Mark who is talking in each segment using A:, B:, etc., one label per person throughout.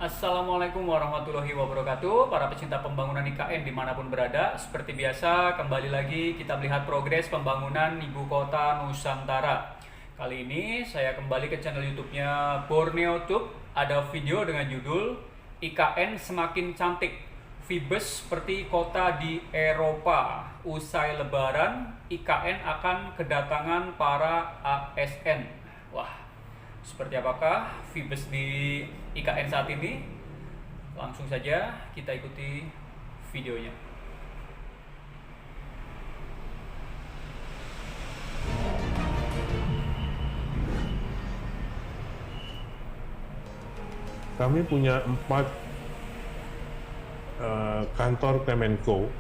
A: Assalamualaikum warahmatullahi wabarakatuh. Para pecinta pembangunan IKN dimanapun berada, seperti biasa kembali lagi kita melihat progres pembangunan Ibu Kota Nusantara. Kali ini saya kembali ke channel YouTube-nya Borneo Tube. Ada video dengan judul IKN Semakin Cantik, Vibes seperti kota di Eropa. Usai Lebaran, IKN akan kedatangan para ASN. Wah, seperti apakah vibes di IKN saat ini? Langsung saja kita ikuti videonya.
B: Kami punya 4 kantor Kemenko,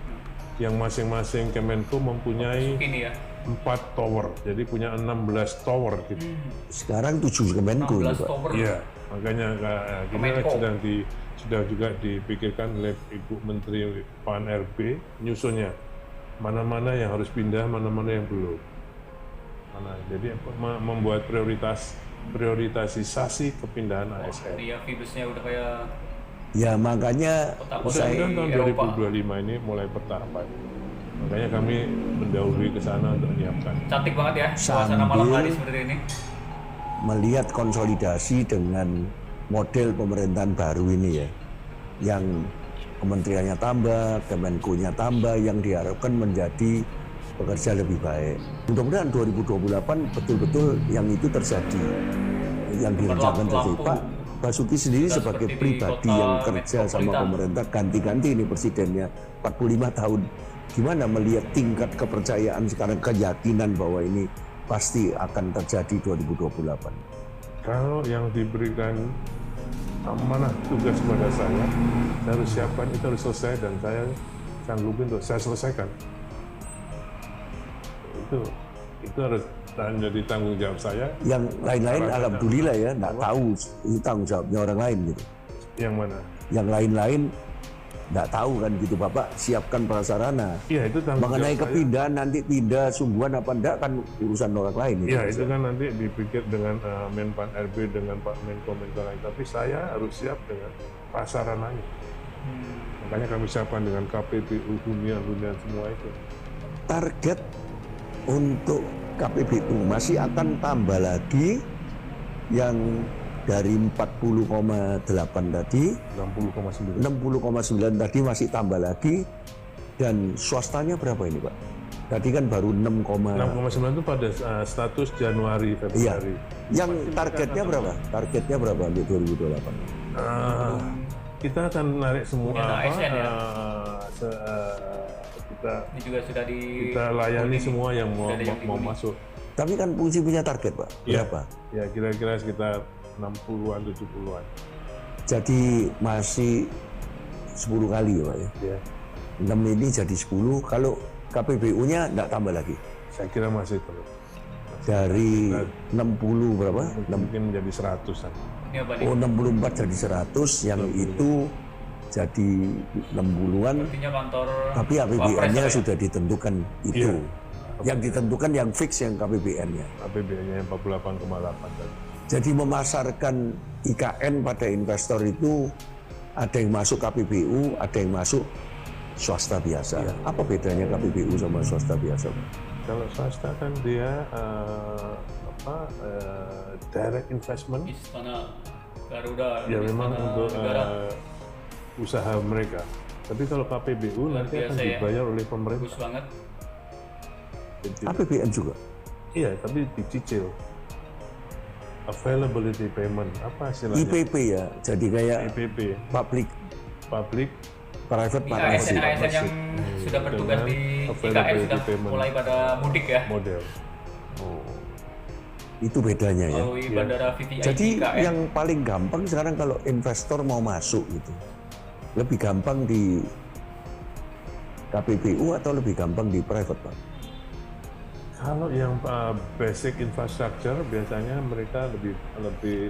B: yang masing-masing Kemenko mempunyai
A: Ini ya,
B: 4 tower, jadi punya 16 tower gitu.
C: Sekarang 7 Kemenko,
A: 16
C: Pak.
A: tower.
B: Iya, makanya kita
A: Kemenko.
B: sudah juga dipikirkan oleh Ibu Menteri Pan RB nyusunnya mana-mana yang harus pindah, mana-mana yang belum. Jadi membuat prioritasisasi kepindahan ASN.
A: Iya, vibesnya udah kayak
C: Ya makanya
A: Usai
B: Mudah-mudahan tahun
A: Eropa.
B: 2025 ini mulai bertahapan. Makanya kami mendahului ke sana untuk menyiapkan.
A: cantik banget ya suasana malam hari seperti ini.
C: melihat konsolidasi dengan model pemerintahan baru ini ya, yang kementeriannya tambah, Kemenko-nya tambah, yang diharapkan menjadi bekerja lebih baik. Mudah-mudahan 2028 betul-betul yang itu terjadi, yang direncanakan terjadi. Pak Basuki sendiri
A: Sudah
C: sebagai
A: seperti di
C: pribadi
A: kota
C: yang kerja sama
A: metropolitan.
C: pemerintah, ganti-ganti ini presidennya 45 tahun. Gimana melihat tingkat kepercayaan sekarang, keyakinan bahwa ini pasti akan terjadi 2028?
B: Kalau yang diberikan amanah tugas kepada saya harus siapkan, itu harus selesai, dan saya sanggup untuk saya selesaikan. Itu harus menjadi tanggung jawab saya.
C: Yang lain-lain alhamdulillah ya, nggak tahu itu tanggung jawabnya orang lain gitu.
B: Yang mana?
C: Yang lain-lain nggak tahu kan gitu, Bapak siapkan prasarana.
B: Iya, itu tanggung
C: Mengenai
B: jawab saya.
C: kepindahan nanti pindah sungguhan apa enggak kan urusan orang lain.
B: Iya, itu kan nanti dipikir dengan Menpan RB, dengan Pak Menko lain. Tapi saya harus siap dengan prasarananya. Makanya kami siapkan dengan KPBU, hunian semua itu.
C: Target untuk KPBU masih akan tambah lagi, yang dari 40,8 tadi
B: 60,9.
C: 60,9 tadi masih tambah lagi. Dan swastanya berapa ini, Pak? Tadi kan baru 6,
B: 6,9 itu pada status Januari,
C: iya.
B: Februari.
C: Yang targetnya berapa? Targetnya berapa untuk 2028?
B: Kita akan menarik semua
A: Punya ASN ya? Ini juga sudah
B: kita layani semua yang mau
A: Sudah ada yang
B: mau
A: dihuni.
B: masuk.
C: Tapi kan fungsi punya target, Pak.
B: Iya.
C: Berapa?
B: Ya kira-kira sekitar 60-an, 70-an.
C: Jadi masih 10 kali ya, Pak ya.
B: Ya,
C: 6 ini jadi 10. Kalau KPBU-nya enggak tambah lagi.
B: saya kira masih terus.
C: Dari 60 berapa?
B: Mungkin menjadi 100-an.
A: Ini apa nih?
C: Oh, 64 jadi 100, yang itu jadi 60-an.
A: Artinya kantor
C: Tapi
A: Wapres
C: APBN-nya
A: apa ya?
C: sudah ditentukan itu.
B: Iya.
C: Yang ditentukan yang fix yang KPBN-nya.
B: APBN-nya 48,8 tadi.
C: Jadi memasarkan IKN pada investor itu ada yang masuk KPBU, ada yang masuk swasta biasa.
B: Iya.
C: Apa bedanya KPBU sama swasta biasa, Pak?
B: Kalau swasta kan dia direct investment,
A: Istana Garuda.
B: ya memang
A: Istana
B: untuk
A: Negara.
B: usaha mereka. Tapi kalau KPBU
A: Luar
B: nanti akan
A: biasa ya.
B: dibayar oleh
A: Bagus
B: pemerintah.
A: banget.
B: Jadi,
C: APBN juga.
B: iya, tapi dicicil. Availability payment, apa istilahnya?
C: IPP ya, jadi kayak
B: IPP,
C: public
B: public
C: private
A: Ini
C: partnership.
A: ASN yang sudah bertugas di IKN sudah mulai pada mudik ya,
B: model.
C: Itu bedanya ya.
A: melalui bandara VVIP
C: Jadi
A: IKN.
C: yang paling gampang sekarang kalau investor mau masuk gitu, lebih gampang di KPBU atau lebih gampang di private, Pak?
B: Kalau yang basic infrastructure biasanya mereka lebih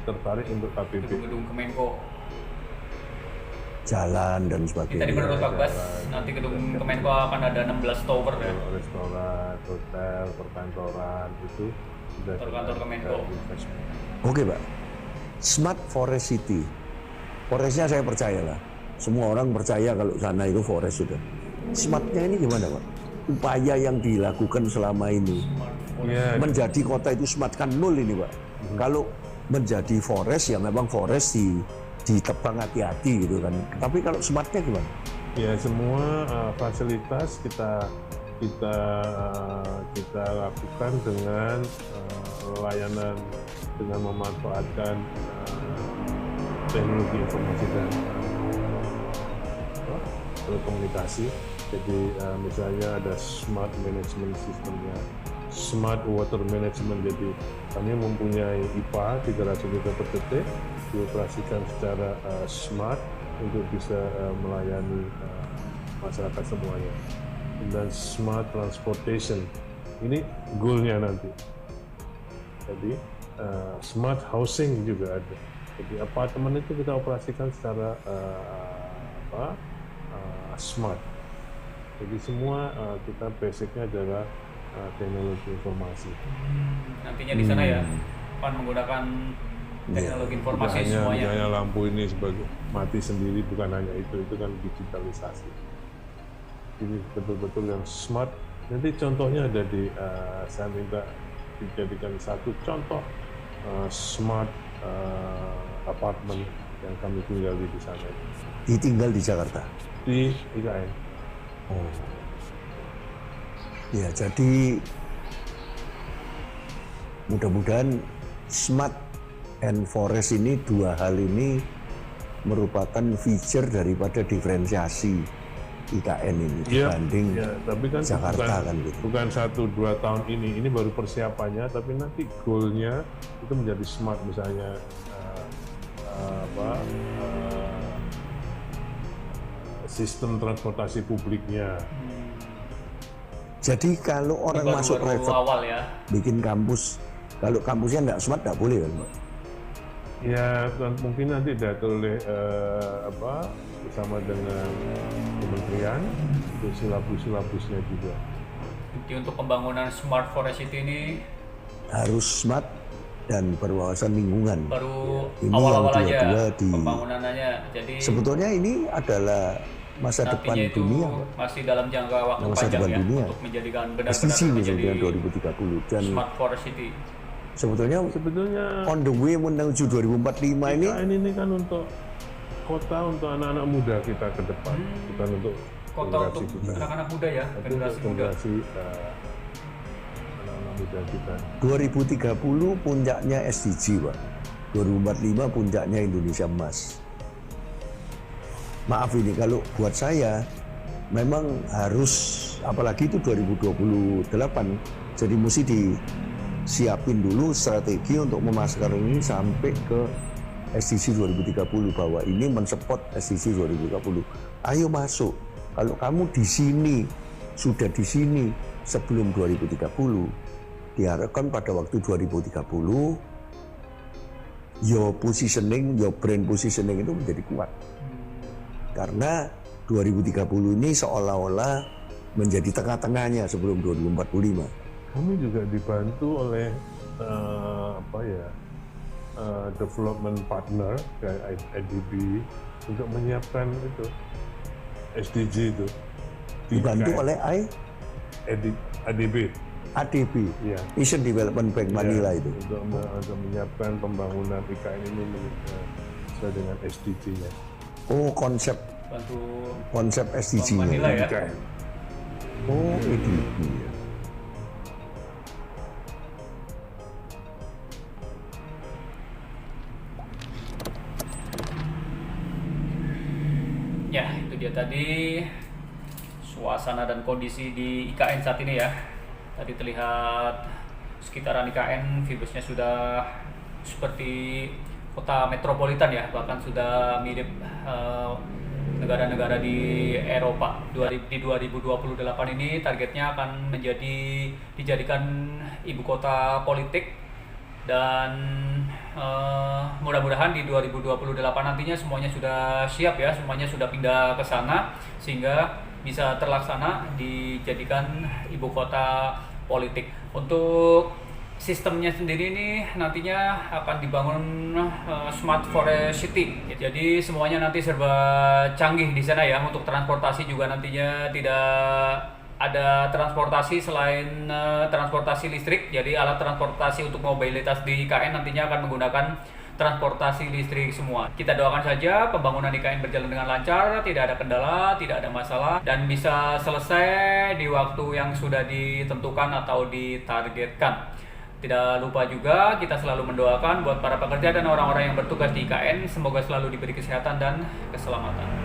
B: tertarik untuk KPB.
A: gedung-gedung Kemenko.
C: Jalan dan
A: Ini
C: sebagainya.
A: tadi menurut Pak Bas, nanti gedung Kemenko akan ada 16 tower ya.
B: Restoran, hotel, perkantoran itu sudah
A: Kantor-kantor Kemenko.
B: investment.
C: Oke, Pak. Smart Forest City Forestnya saya percayalah. Semua orang percaya kalau sana itu forest sudah. Smartnya ini gimana Pak? Upaya yang dilakukan selama ini
B: Ya,
C: menjadi kota itu smart kan nol ini Pak. Kalau menjadi forest ya memang forest ditebang hati-hati gitu kan. Tapi kalau smartnya gimana?
B: ya semua fasilitas kita lakukan dengan layanan, dengan memanfaatkan teknologi informasi dan telekomunikasi. Jadi misalnya ada smart management systemnya, smart water management. Jadi kami mempunyai IPA 300 liter per detik dioperasikan secara smart untuk bisa melayani masyarakat semuanya. Dan smart transportation ini goalnya nanti. Jadi smart housing juga ada. Jadi apartemen itu kita operasikan secara smart. Jadi semua kita basicnya adalah teknologi informasi.
A: Nantinya di sana ya, Pan menggunakan teknologi informasi semuanya.
B: Misalnya lampu ini sebagai mati sendiri, bukan hanya itu kan digitalisasi. Ini betul-betul yang smart. Nanti contohnya ada di, saya minta dijadikan satu contoh smart apartemen yang kami tinggali di sana.
C: Ditinggal di Jakarta?
B: Di IKN.
C: Oh. Ya, jadi mudah-mudahan smart and forest ini, dua hal ini merupakan feature daripada diferensiasi IKN ini dibanding
B: tapi kan
C: Jakarta kan gitu.
B: Bukan 1-2 tahun ini baru persiapannya, tapi nanti goalnya itu menjadi smart, misalnya sistem transportasi publiknya.
C: Jadi kalau orang masuk private
A: awal ya,
C: bikin kampus, kalau kampusnya nggak smart nggak boleh kan Pak?
B: Ya mungkin nanti diatur oleh bersama dengan kementerian untuk silabus-silabusnya juga.
A: Jadi untuk pembangunan smart forest city ini
C: Harus smart dan berwawasan lingkungan.
A: baru
C: Ini
A: awal-awal
C: yang
A: aja
C: dua-dua
A: pembangunannya. Jadi
C: Sebetulnya ini adalah masa depan
A: nantinya itu
C: dunia Pak.
A: masih dalam jangka waktu
C: Masa
A: panjang
C: depan
A: ya,
C: dunia.
A: untuk menjadikan
C: SDG
A: benar-benar menjadi
C: misalnya 2030 dan
A: smart forest city.
C: sebetulnya
B: Sebetulnya
C: on the way menuju 2045 ini
B: IKN ini kan untuk kota, untuk anak-anak muda kita ke depan, bukan untuk
A: Kota
B: generasi
A: untuk
B: kita.
A: anak-anak muda ya,
B: Tapi
A: generasi
B: untuk
A: muda.
B: generasi anak-anak muda kita.
C: 2030 puncaknya SDG Pak. 2045 puncaknya Indonesia Emas. Maaf ini kalau buat saya memang harus, apalagi itu 2028, jadi mesti disiapin dulu strategi untuk memasarkan ini sampai ke SDG 2030, bahwa ini mensupport SDG 2030. Ayo masuk. Kalau kamu di sini, sudah di sini sebelum 2030, diharapkan pada waktu 2030 your positioning, your brand positioning itu menjadi kuat. Karena 2030 ini seolah-olah menjadi tengah-tengahnya sebelum 2045.
B: Kami juga dibantu oleh development partner kayak IDB untuk menyiapkan itu SDG itu.
C: Dibantu oleh
B: ADB.
C: ADB,
B: Ya.
C: Asian Development Bank Manila itu.
B: Untuk menyiapkan pembangunan IKN ini sesuai dengan SDG-nya.
C: Oh, konsep
A: Bantu
C: SDG-nya.
A: Manila ya.
B: IKN.
C: Oh, ADB.
A: Ya, itu dia tadi suasana dan kondisi di IKN saat ini ya. Tadi terlihat sekitaran IKN vibesnya sudah seperti kota metropolitan ya, bahkan sudah mirip negara-negara di Eropa. Di 2028 ini targetnya akan dijadikan ibu kota politik, dan mudah-mudahan di 2028 nantinya semuanya sudah siap ya, semuanya sudah pindah ke sana sehingga bisa terlaksana dijadikan ibu kota politik. Untuk sistemnya sendiri ini nantinya akan dibangun Smart Forest City. Jadi semuanya nanti serba canggih di sana ya. Untuk transportasi juga nantinya tidak ada transportasi selain transportasi listrik. Jadi alat transportasi untuk mobilitas di IKN nantinya akan menggunakan transportasi listrik semua. Kita doakan saja pembangunan IKN berjalan dengan lancar, tidak ada kendala, tidak ada masalah, dan bisa selesai di waktu yang sudah ditentukan atau ditargetkan. Tidak lupa juga kita selalu mendoakan buat para pekerja dan orang-orang yang bertugas di IKN, semoga selalu diberi kesehatan dan keselamatan.